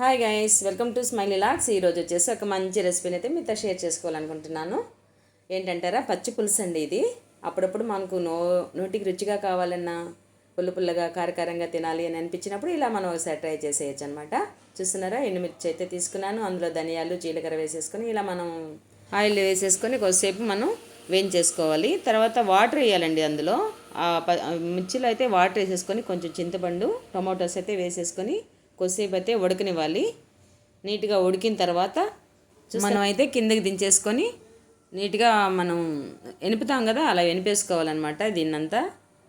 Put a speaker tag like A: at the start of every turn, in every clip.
A: Hi guys, welcome to smiley lakhs. ఈరోజు వచ్చేసి ఒక మంచి రెసిపీని అయితే మీతో షేర్ చేసుకోవాలనుకుంటున్నాను. ఏంటంటారా, పచ్చి పులుసు అండి ఇది. అప్పుడప్పుడు మనకు నోటికి రుచిగా కావాలన్నా, పుల్లగా కారకారంగా తినాలి అని అనిపించినప్పుడు ఇలా మనం ఒకసారి ట్రై చేసేయచ్చు అనమాట. చూస్తున్నారా, ఎండుమిర్చి అయితే తీసుకున్నాను. అందులో ధనియాలు, జీలకర్ర వేసేసుకొని ఇలా మనం ఆయిల్ వేసేసుకొని కొద్దిసేపు మనం వేయించేసుకోవాలి. తర్వాత వాటర్ వేయాలండి అందులో. మిర్చిలో అయితే వాటర్ వేసేసుకొని కొంచెం చింతపండు, టొమాటోస్ అయితే వేసేసుకొని కొద్దిసేపు అయితే ఉడకనివ్వాలి. నీట్గా ఉడికిన తర్వాత మనం అయితే కిందకి దించేసుకొని నీట్గా మనం ఎనుపుతాం కదా, అలా ఎనిపేసుకోవాలన్నమాట. దీన్నంతా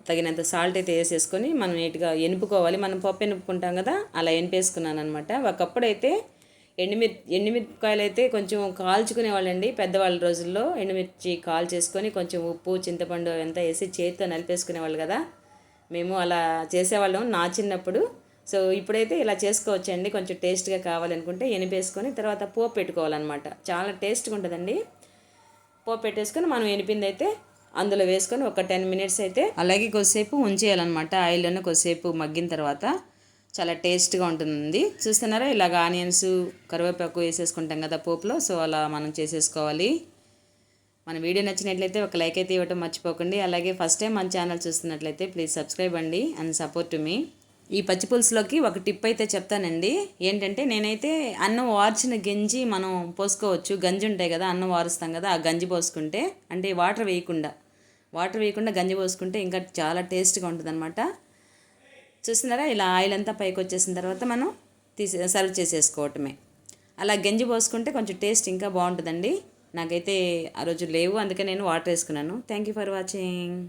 A: తగినంత సాల్ట్ అయితే వేసేసుకొని మనం నీట్గా ఎనుపుకోవాలి. మనం పప్పు ఎనుపుకుంటాం కదా, అలా ఎనిపేసుకున్నాను అనమాట. ఒకప్పుడైతే ఎండుమిరపకాయలు అయితే కొంచెం కాల్చుకునేవాళ్ళండి పెద్దవాళ్ళ రోజుల్లో. ఎండుమిర్చి కాల్చేసుకొని కొంచెం ఉప్పు, చింతపండు అవంతా వేసి చేతితో నలిపేసుకునేవాళ్ళు కదా. మేము అలా చేసేవాళ్ళం నా చిన్నప్పుడు. సో ఇప్పుడైతే ఇలా చేసుకోవచ్చండి. కొంచెం టేస్ట్గా కావాలనుకుంటే ఎనిపేసుకొని తర్వాత పోపు పెట్టుకోవాలన్నమాట. చాలా టేస్ట్గా ఉంటుందండి. పోపు పెట్టేసుకొని మనం ఎనిపింది అయితే అందులో వేసుకొని ఒక 10 మినిట్స్ అయితే అలాగే కొద్దిసేపు ఉంచేయాలన్నమాట. ఆయిల్లోనే కొద్దిసేపు మగ్గిన తర్వాత చాలా టేస్ట్గా ఉంటుంది. చూస్తున్నారా, ఇలాగ ఆనియన్స్, కరివేపాకు వేసేసుకుంటాం కదా పోపులో. సో అలా మనం చేసేసుకోవాలి. మన వీడియో నచ్చినట్లయితే ఒక లైక్ అయితే ఇవ్వటం మర్చిపోకండి. అలాగే ఫస్ట్ టైం మన ఛానల్ చూస్తున్నట్లయితే ప్లీజ్ సబ్స్క్రైబ్ అండి అండ్ సపోర్ట్ టు మీ. ఈ పచ్చి పులుసులోకి ఒక టిప్ అయితే చెప్తానండి. ఏంటంటే, నేనైతే అన్నం వార్చిన గంజి మనం పోసుకోవచ్చు. గంజి ఉంటాయి కదా, అన్నం వారుస్తాం కదా, ఆ గంజి పోసుకుంటే, అంటే వాటర్ వేయకుండా గంజి పోసుకుంటే ఇంకా చాలా టేస్ట్గా ఉంటుంది అనమాట. చూస్తున్నారా, ఇలా ఆయిల్ అంతా పైకి వచ్చేసిన తర్వాత మనం సర్వ్ చేసేసుకోవటమే. అలా గంజి పోసుకుంటే కొంచెం టేస్ట్ ఇంకా బాగుంటుందండి. నాకైతే ఆ రోజు లేవు, అందుకే నేను వాటర్ వేసుకున్నాను. Thank you for watching.